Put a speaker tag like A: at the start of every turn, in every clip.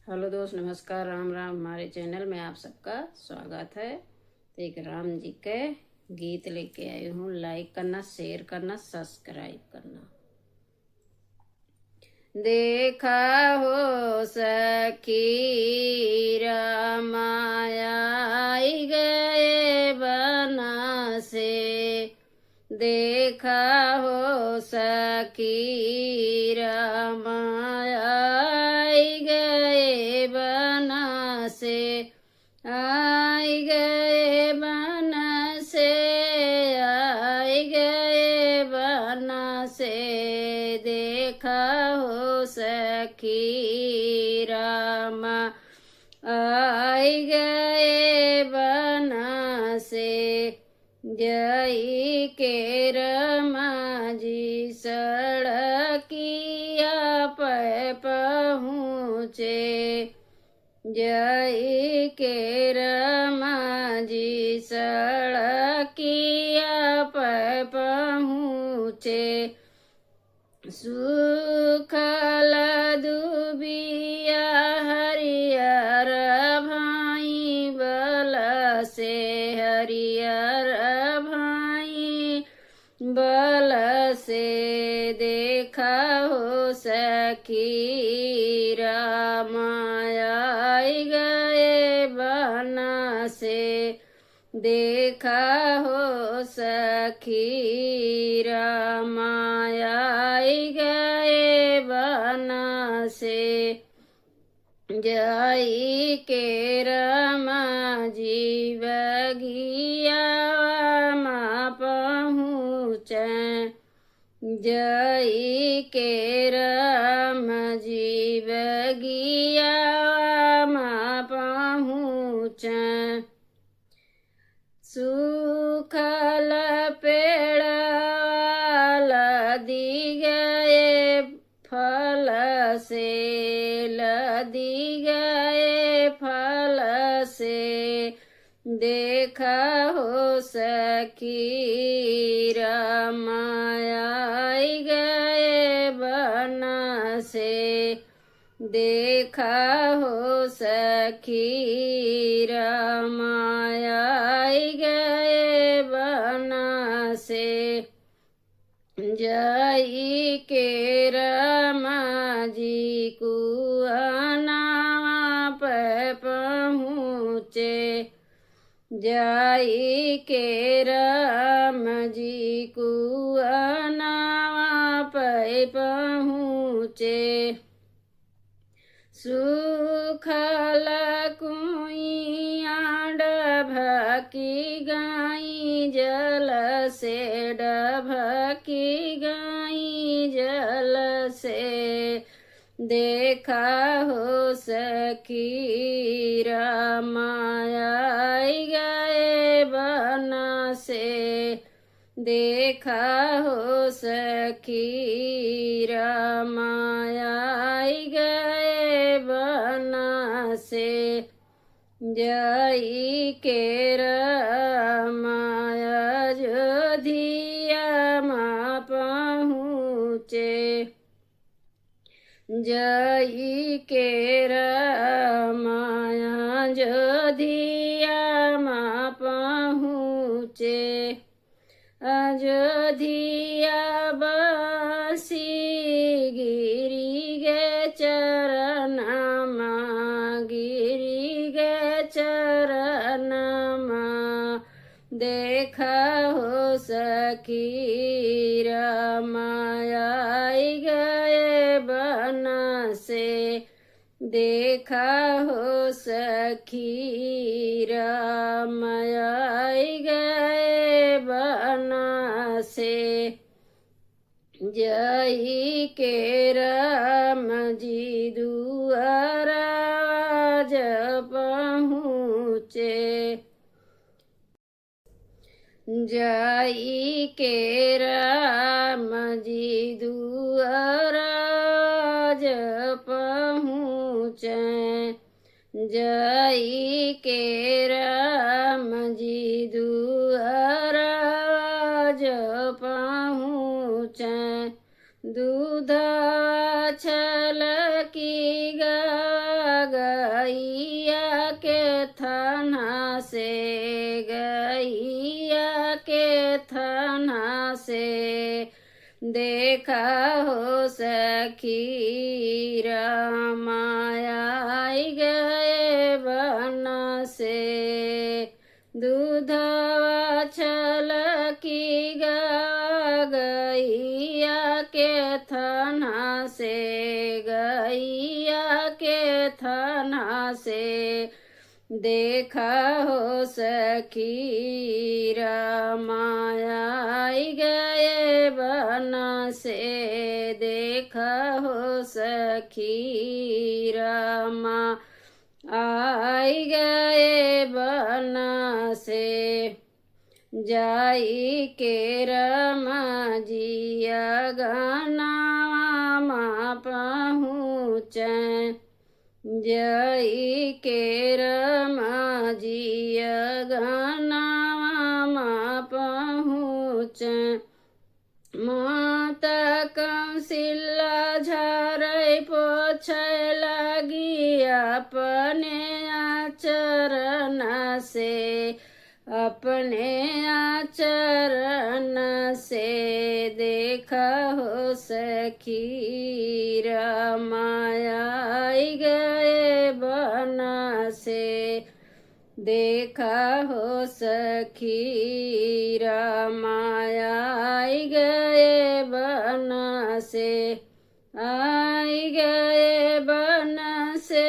A: Hello दोस्त, नमस्कार, राम राम। हमारे चैनल में आप सबका स्वागत है। तो एक राम जी के गीत लेके आई हूँ। लाइक करना, शेयर करना, सब्सक्राइब करना। देखा हो सखी रामाया आई गए बना से। देखा हो सखी रामाया आई गए बना से। आई गए बना से, आई गए बना से। देखा हो सखी रामा आई गए बना से। जई के रमा जी सड़किया पे पहुँचे। जय के रमा जी सड़किया पे पहुँचे। सुखल दुबिया हरियर भाई बल से। हरियर भाई बल से। देखा हो सखी रामाया आई गए बना से। देखा हो सखी रामाया आई गए बना से। जई के रमा जी बगिया माँ पहुँचे। जई के राम जी बगिया माँ पहुँचे। सुखल पेड़ लदी गए फल से। लदी गए फल से। देखा हो सखी रामाया आई गए बना से। देखा हो सखी रामाया आई गए बना से। जई के रमा जी कुआना पे पहुँचे। जई के राम जी कुआना पे पहुँचे। सुखल कुइया डभकी गाई जल से। डभकी गाई जल से। देखा हो सखी रामाया आई गए बना से। देखा हो सखी रामाया आई गए बना से। जई के रामाया अयोध्या माँ पहुँचे। जई के रामाया अयोध्या माँ पहुँचे। अयोध्या बसी गिरी गे चरण माँ। गिरी गे चरण माँ। देखा हो सखी रामाया आई गए बना से। देखा हो सखी रामाया आई गए बना से। जई के राम जी दुआरा जब पहुँचे। जई के राम जी दुआरा जब पहुँचे। जई के राम जी दुआरा जब पहुँचे। दूध छल की गा थना से, गैया के थना से। देखा हो सखी रामाया आई गए बन से। दूधवा छलकी गैया के थना से, गैया के थना से। देखा हो सखी रामाया आई गए बन से। देखा हो सखी रामा आई गए बन से। जाई के रमा जिया गाना पहुँचे। जाई के रमा जिया गाना पहुँचे। माता कौशल्या झारै पोछै लगी अपने आचरण से, अपने आचरण से। देखा हो सखी रामाया आई गए बन से। देखा हो सखी रामाया आई गए बन से। आई गए बन से,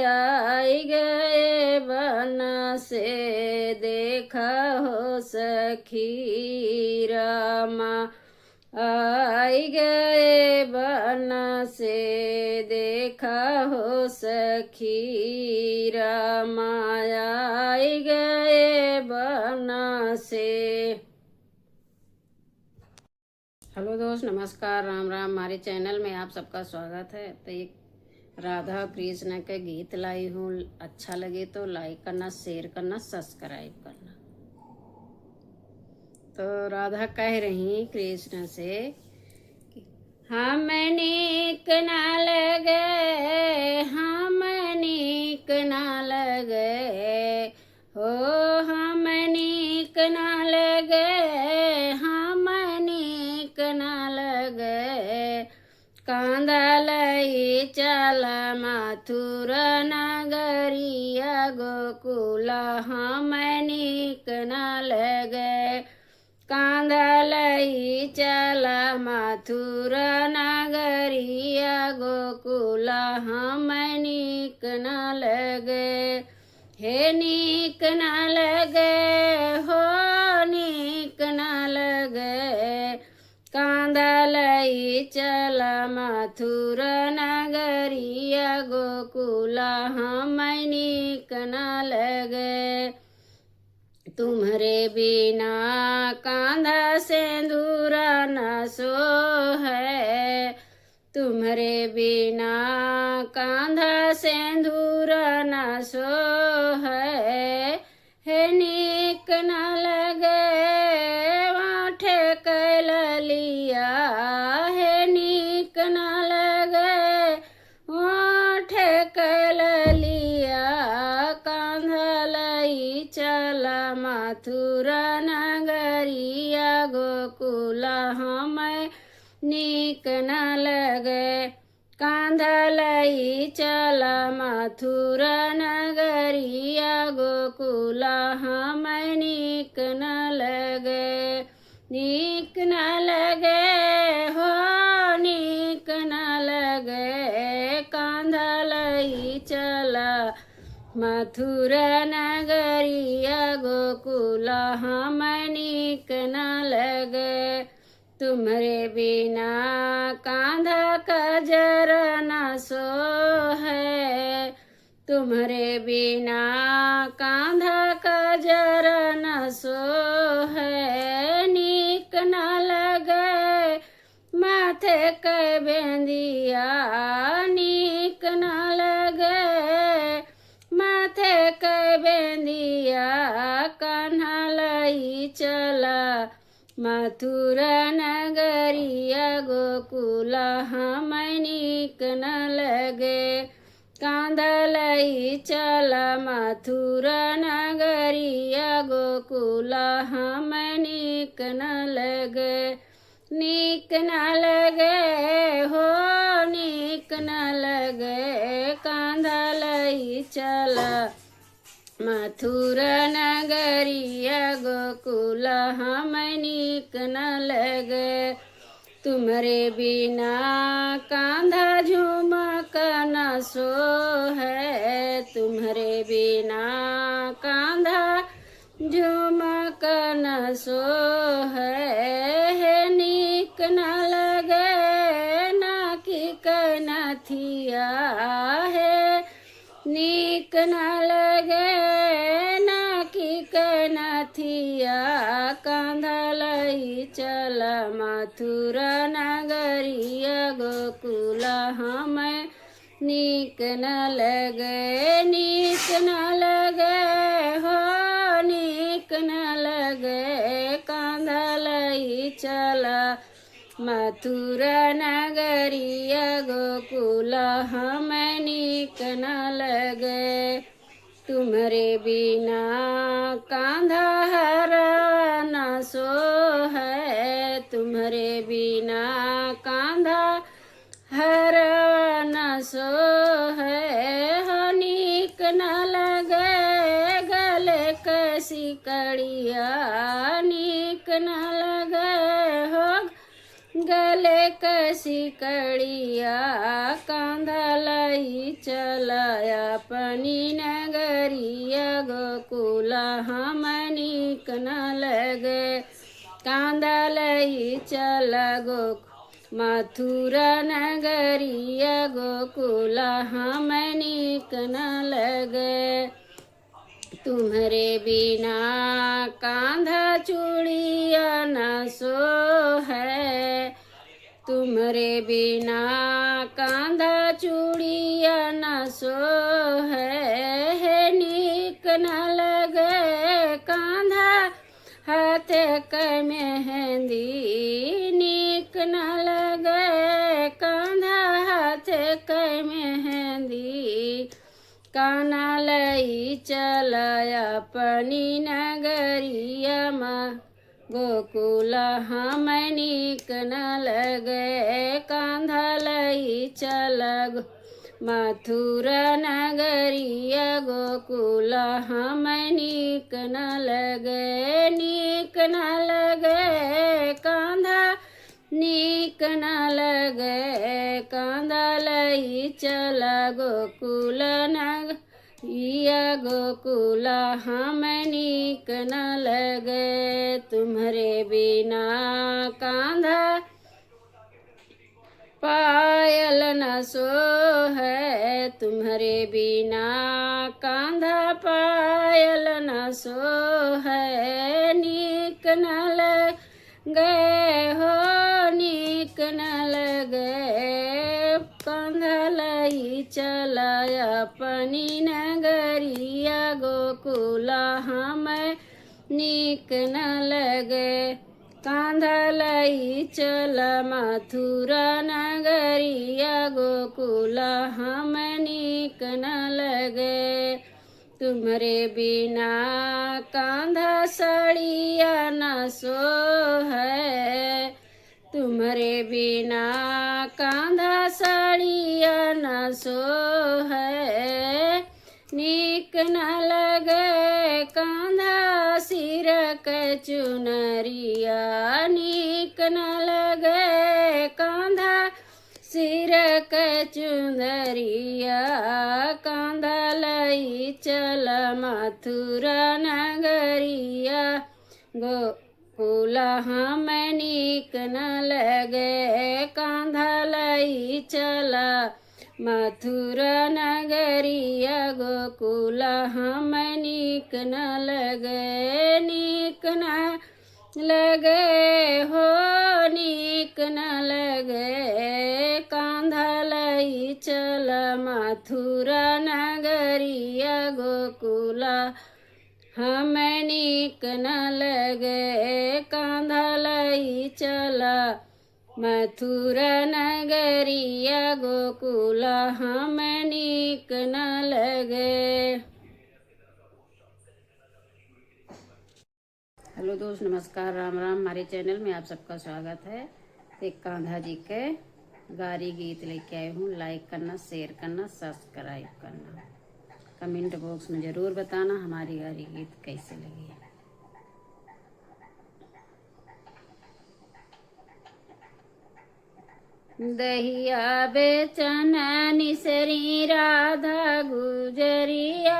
A: आई गए बन से। देखा हो सखी रामा आई गए बन से। देखा हो सखी रामाया आई गए बन से। हेलो दोस्त, नमस्कार, राम राम। हमारे चैनल में आप सबका स्वागत है। तो एक राधा कृष्ण के गीत लाई हूँ। अच्छा लगे तो लाइक करना, शेयर करना, सब्सक्राइब करना। तो राधा कह रही कृष्ण से, हम नीक न लगे, हम नीक न लगे हो, हम नीक न लगे, हम नीक न लगे। कांदलई चल मथुर नगरिया गोकुल, हम नीक न लगे। कांदलई चल मथुर नगरिया गोकुल, हम नीक न लगे। हे नीक न लगे हो, नीक न लगे। कांदलई चल मथुर नगरिया गोकुल, हम नीक न लगे। तुम्हारे बिना कांधा सिंदूर न सो है, तुम्हारे बिना कांधा सिंदूर न सो है। हे नीक न लगे वाठे कैल लिया, हे नीक न लगे वाठे कैल लिया। कांधलई चल मथुर नगरिया गोकुल, हम नीक न लगे। कांधलई चल मथुर नगरिया गोकुल, हम नीक न लगे। नीक न लगे हो, नीक न लगे। कांधलई चल मथुर नगरिया गोकुल, हम नीक न लगे। तुम्हारे बिना कांधा कजर न सो है, तुम्हारे बिना कांधा कजर न सो है। नीक न लगे माथे के बेंदिया, नीक न लगे माथे के बेंदिया। कान्हलई चला मथुर नगरिया गोकुल, हम नीक न लगे। कांधलई चल मथुरा नगरिया गोकुल हम नीक न लगे, नीक न लगे हो नीक न लगे। कांधलई चल मथुरा नगरिया गोकुल हम नीक न लगे। तुम्हारे बिना कांधा झुमक न सो है, तुम्हारे बिना कांधा झुमक न सो है। नीक न लगे ना कि कनथिया है, नीक न लगे ना कि कनथिया। कांधलई चल मथुरा नगरिया गोकुल हम नीक न लगे, नीक न लगे हो नीक न लगे। कांधलई चल मथुरा नगरिया गोकुल हम नीक न लगे। तुम्हारे बिना कांधा हर न सो है, तुम्हारे बिना कांधा हर न सो है। हो नीक न लगे गले कसी कड़िया, नीक न लगे हो गले कसी कड़िया। कांधलई चल अपनी नगरिया गोकुल हम नीक न लगे। कांधलई चल मथुरा नगरिया गोकुल हम नीक न लगे। तुम्हारे बिना कांधा चूड़िया न सो है, तुम्हारे बिना कांधा चूड़िया न सो है। नीक न लगे कांधा हाथ क मेहंदी, नीक न लगे कांधा हाथ क मेहंदी। कांधलई चल अपनी नगरिया गोकुल हम नीक न लगे। कांधलई चल मथुरा नगरिया गोकुल हम नीक न लगे, नीक न लगे कांधा नीक न लगे। कांधलई चल गोकुल नगरिया गोकुल हम नीक न लगे। तुम्हारे बिना कांधा पायल न सो है, तुम्हारे बिना कांधा पायल न सो है। नीक न लगे हो नीक न लगे। कांधलई चल अपनी नगरिया गोकुल हम नीक न लगे। कांधलई चल मथुरा नगरिया गोकुल हम नीक न लगे। तुम्हारे बिना कांधा सड़िया न सो है, तुम्हारे बिना कांधा सड़िया न सो है। नीक न लगे कांधा सिर के चुनरिया, नीक न लगे कांधा सिर के चुनरिया। कांधलई चल मथुरा नगरिया गोकुल हम नीक न लगे। कांधलई चल मथुरा नगरिया गोकुल हम नीक न लगे, नीक न लगे हो नीक न लगे। कांधलई चल मथुरा नगरिया गोकुल हम नीक न लगे। कांधलई चल मथुरा नगरिया गोकुल हम नीक न लगे। हेलो दोस्त, नमस्कार, राम राम। हमारे चैनल में आप सबका स्वागत है। एक कान्हा जी के गारी गीत लेके आई हूँ। लाइक करना, शेयर करना, सब्सक्राइब करना। कमेंट बॉक्स में ज़रूर बताना हमारी गारी गीत कैसे लगी है। दहिया बेचन निसरी राधा गुजरिया,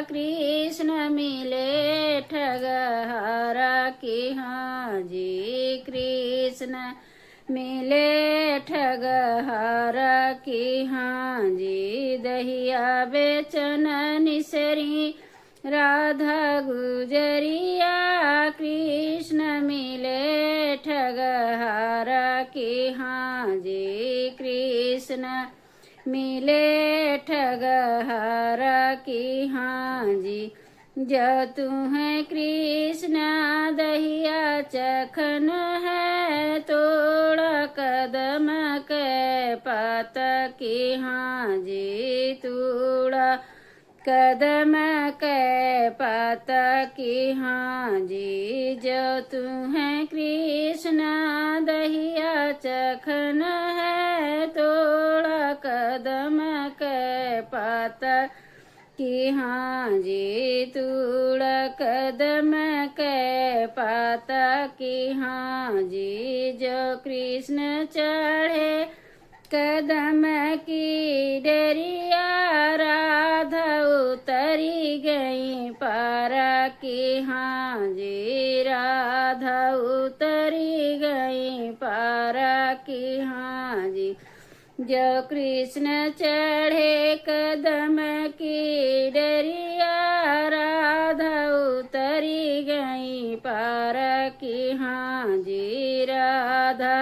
A: कृष्ण मिले ठगहारा की हाँ जी। कृष्ण मिले ठगहारा की हाँ जी। दहिया बेचन निसरी राधा गुजरिया, कृष्ण मिले ठगहारा की हाँ जी। कृष्ण मिले ठगहारा की हाँ जी। जो तुम्हें कृष्ण दहिया चखन है, तोड़ा कदम के पात की हाँ जी। तोड़ा कदम के पात की हाँ जी। जो तुम्हें कृष्ण दहिया चखन है, तोड़ा कदम के पात की हाँ जी। तोड़ा कदम के पात की हाँ जी। जो कृष्ण चढ़े कदम की डरिया, राधा उतरी गई पारा की हाँ जी। राधा उतरी गई पारा की हाँ जी। जो कृष्ण चढ़े कदम की डरिया, राधा उतरी गई पारा की हाँ जी। राधा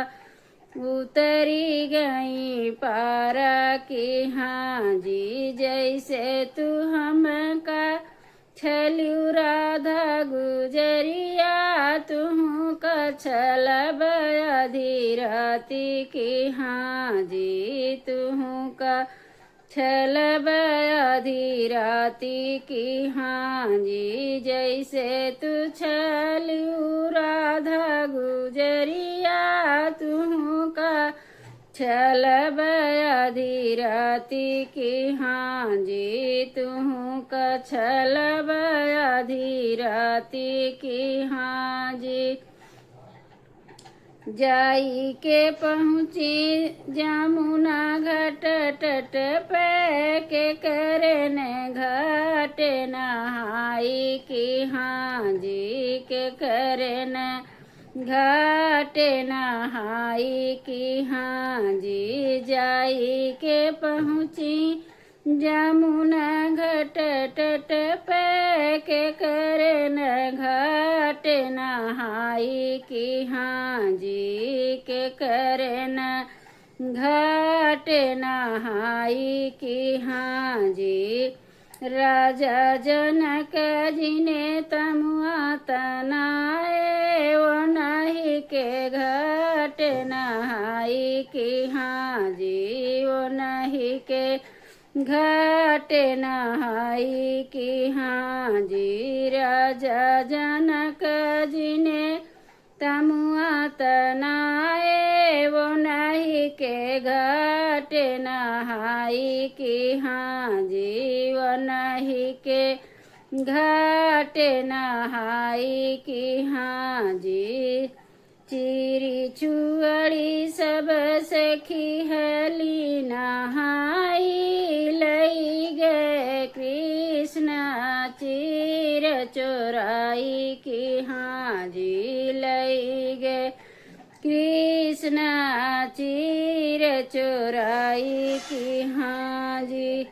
A: उतरी गई पारा की हाँ जी। जैसे तू हमका छलू राधा गुजरिया, तुहू का छलब आधी राती की हाँ जी। तुहू का छलब आधी राती की हाँ जी। जैसे तू छलू राधा गुजरिया, तुहू का छलब आधी राती की हाँ जी। तुहू का छलब आधी राती की हाँ जी। जाई के पहुँची जमुना घाट तट पे, के करन घाट नहाई की हाँ जी। के करन घाट नहाई की हाँ जी। जाई के पहुँची जमुना घाट तट पे, के करन घाट नहाई की हाँ जी। के करन घाट नहाई की हाँ जी। राजा जनक जी ने तमुआ तनाए, वो नहीं के घाट नहाई की हाँ जी। वो नहीं के घाट नहाई की हाँ जी। राजा जनक जी ने तमुआ तनाए, वो नहीं के घाट नहाई की हाँ जी। वो नहीं के घाट नहाई की हाँ जी। चिरी चुअड़ी सब सखी हली नहाई, लई गे कृष्ण चीर चोराई की हाँ जी। लई गे कृष्ण चीर चोराई की हाँ जी।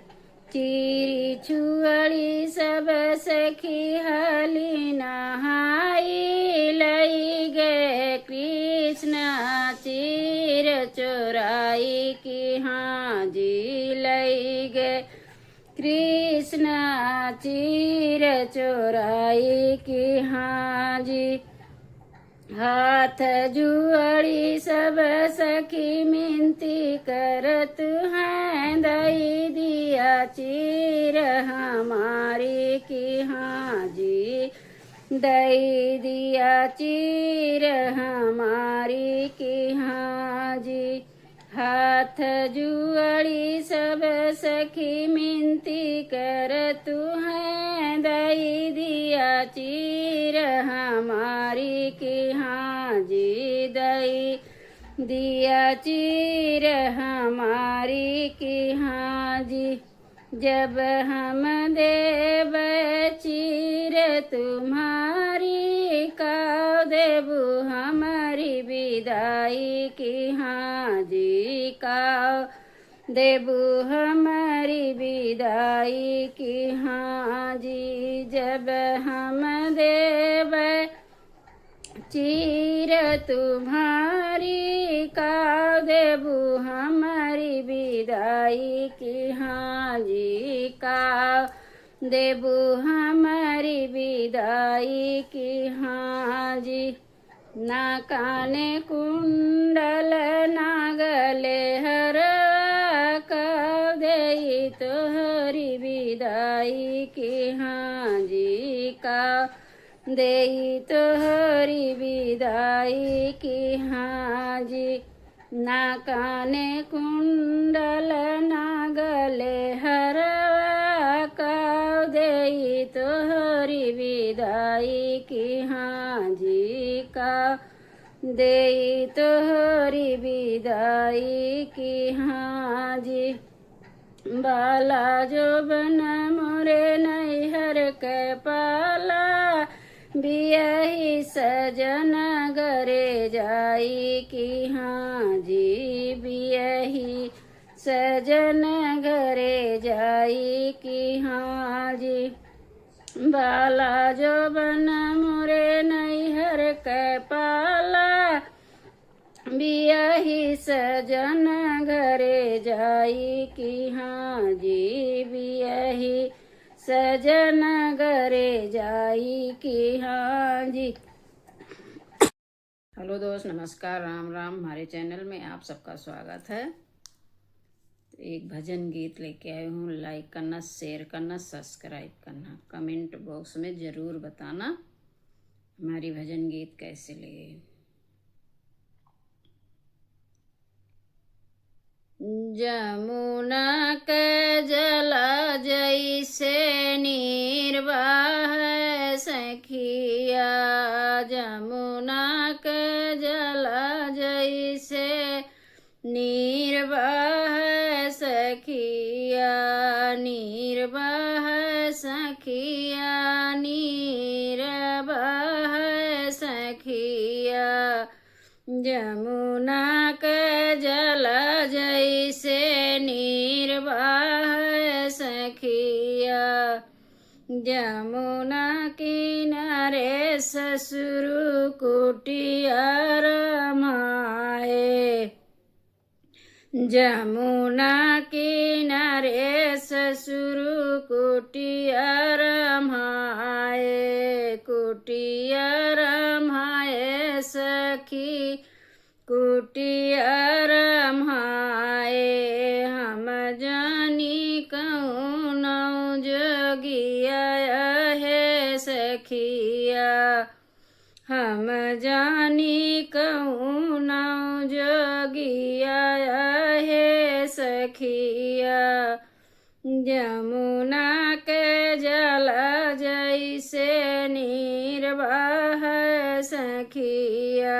A: चिरी छुअड़ी सब सखी हली नहाई, लई गे कृष्ण चीर चोराई की हाँ जी। लई गे कृष्ण चीर चोराई की हाँ जी। हाथ जुअड़ी सब सखी मिनती करत हैं, दई दिया चीर हमारी की हाँ जी, दई दिया चीर हमारी की हाँ जी। हाथ जुअड़ी सब सखी मिनती करत हैं, दई दिया चीर हमारी की हाँ जी, दई दिया चीर हमारी की हाँ जी। जब हम देव चीर तुम्हारी, का देबू हमारी विदाई की हाँ जी, का देबू हमारी विदाई की हाँ जी। जब हम देव चीर तुम्हारी, का देबू हमारी विदाई की हाँ जी, का देबू हमारी विदाई की हाँ जी। ना काने कुंडल ना गले हरवा, का देई तोहरी विदाई की हाँ जी, का देई तोहरी विदाई की हाँ जी। ना काने कुंडल ना गले हरवा, का देई तोहरी विदाई की हाँ जी, का देई तोहरी विदाई की हाँ जी। बाला जो बन मोरे नैहर के पाला, बियही सजन घरे जाई की हाँ जी, बियही सजन घरे जाई की हाँ जी। बाला जो बन मोरे नैहर के पाला, बियही सजन घरे जाई की हाँ जी, बियही सजन घरे जाई की हाँ जी। हेलो दोस्त, नमस्कार, राम राम। हमारे चैनल में आप सबका स्वागत है। तो एक भजन गीत लेके आई हूँ। लाइक करना, शेयर करना, सब्सक्राइब करना, कमेंट बॉक्स में ज़रूर बताना हमारी भजन गीत कैसे लगे। जमुना के जला जैसे निर्वाह सखिया, जमुना के जला जैसे निर्वाह सखिया, निर्वाह सखिया, निर्वाह सखिया। जमुना के जला जैसे निर्वाह सखिया, जमुना किनारे ससुर कुटिया रमाए, जमुना किनारे ससुर कुटिया रमाए, कुटिया रमाए सखी, कुटिया रमाए। हम जानी कौन जोगिया है सखिया, हम जानी कौन जोगिया है सखिया। जमुना के जला जैसे निर्वाह सखिया,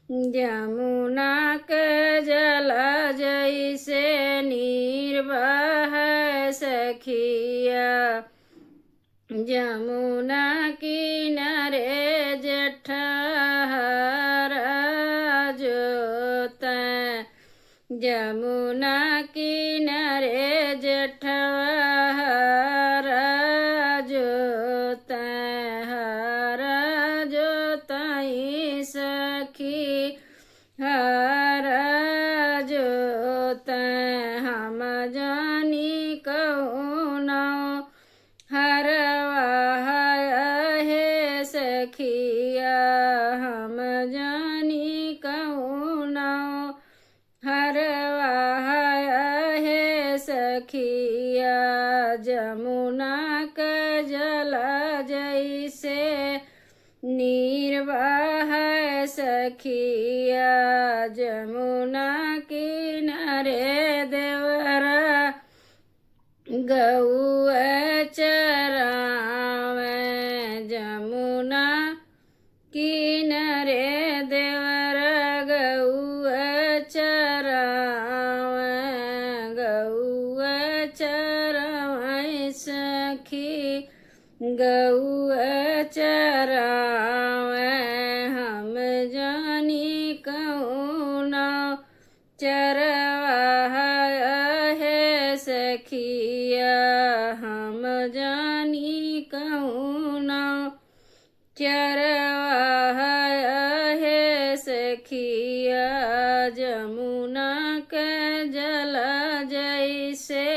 A: जमुना के जला जैसे निर्वाह सखिया। जमुना किनारे जठहरा जोता, जमुना किनारे जठहरा जोता, हरा जोताई सखी हरा जोता। हम जानी कौन हरवा है सखिया, हम जमुना के जल जैसे निर्वाह सखिया जमुना किनारे देवरा गौआ चरावे जमुना किनारे देवरा गौआ चरावे गौआ चरावे सखी गौआ चरावे हम जानी कहूँ ना चरवाहा है सखिया हम जानी कहूँ ना चरवाहा है सखिया जमुना के जल जैसे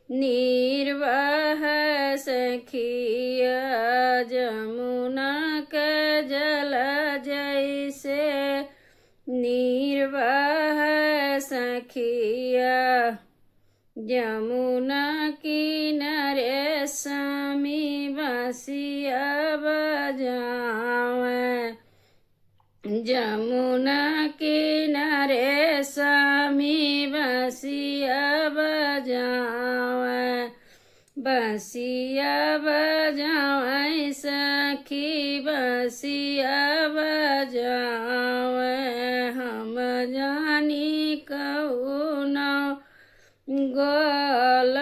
A: निर्वाह सखिया जमुना के जल जैसे निर्वाह सखिया जमुना किनारे स्वामी बांसिया बजावे जमुना किनारे स्वामी बांसिया बजावे बांसिया बजावे सखी बांसिया बजावे हम जानी कहूँ ना गोल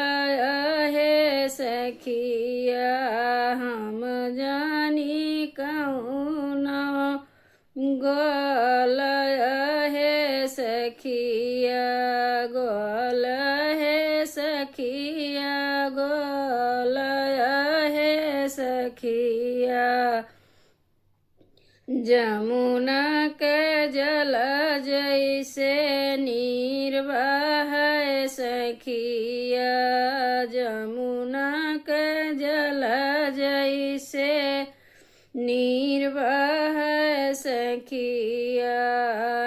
A: है सखिया हम जानी कहूँ ना गोल है सखिया गोल है सखिया गोल है सखिया जमुना के जल जैसे निर्वाह सखिया जमुना के जल जैसे निर्वाह सखिया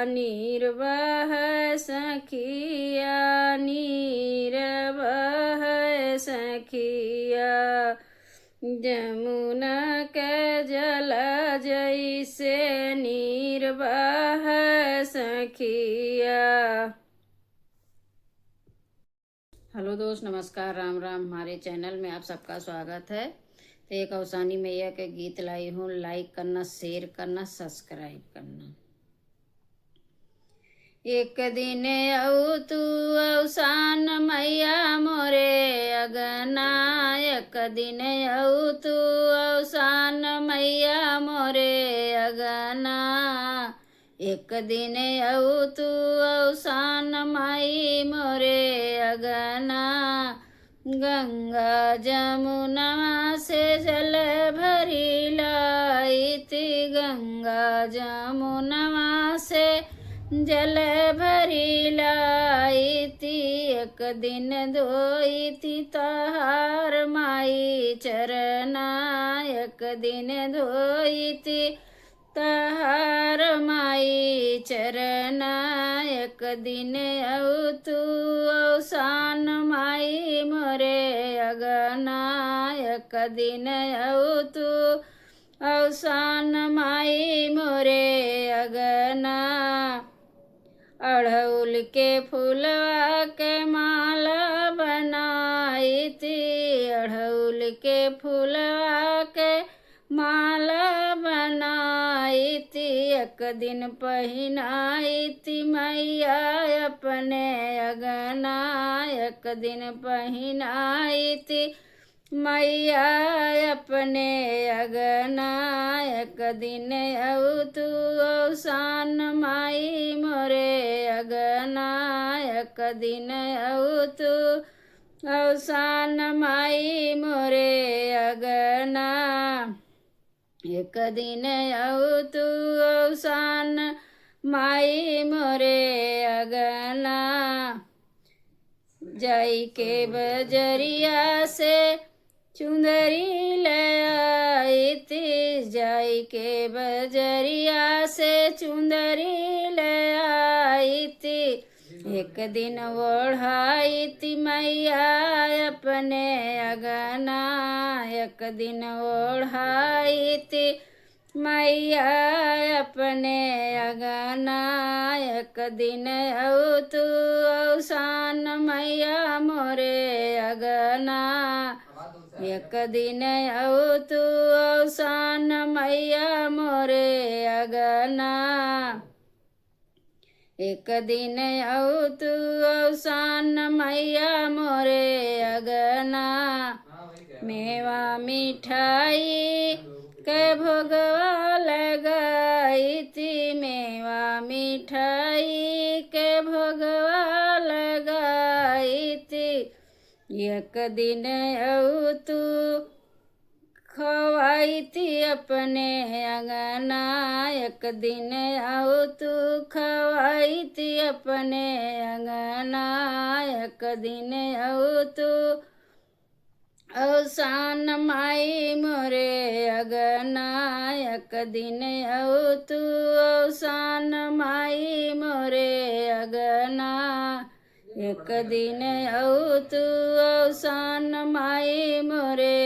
A: निर्वाह सखिया निर्वाह सखिया जमुना के जल जैसे निर्वाह सखिया। हेलो दोस्त, नमस्कार, राम राम। हमारे चैनल में आप सबका स्वागत है। तो एक अवसानी मैया के गीत लाई हूँ। लाइक करना, शेयर करना, सब्सक्राइब करना। एक दिन औ तू अवसान मैया मोरे अगना एक दिन औ तू अवसान मैया मोरे अगना एक दिन औ तू अवसान माई मोरे अगना गंगा जमुना से जल भरी लाईती गंगा जमुना से जल भरी लाईती एक दिन धोईती तहार माई चरना एक दिन धोईती तहार माई चरना एक दिन औ तू अवसान माई मोरे अगना एक दिन औ तू अवसान माई मोरे अगना अड़हुल के फूलवा के माला बनाई थी अड़हुल के फूलवा के माला बनाई थी एक दिन पहनाई थी मैया अपने अगना एक दिन पहनाई थी मैया अपने अगना एक दिन औ तू अवसान माई मोरे अगना एक दिन औ तू अवसान माई मोरे अगना एक दिन औ तू अवसान माई मोरे अगना जाई के बजरिया से चुंदरी ले आई थी जाई के बजरिया से चुंदरी ले आई थी एक दिन ओढ़ाई ती मैया अपने अगना, एक दिन ओढ़ाई ती मैया अपने अगना, एक दिन औ तू औसान मैया मोरे अगना, एक दिन औ तू औसान मैया मोरे अगना, एक दिन औ तू औसान मैया मोरे अगना। मेवा मिठाई के भोगवा लगाई थी, मेवा मिठाई के भोगवा लगाई थी, एक दिन औ तू खवाई थी अपने अगना, एक दिन औ तू खवाई थी अपने अगना, एक दिन औ तू औसान माई मोरे अगना, एक दिन औ तू औसान माई मोरे अगना, एक दिन औ तू औसान माई मोरे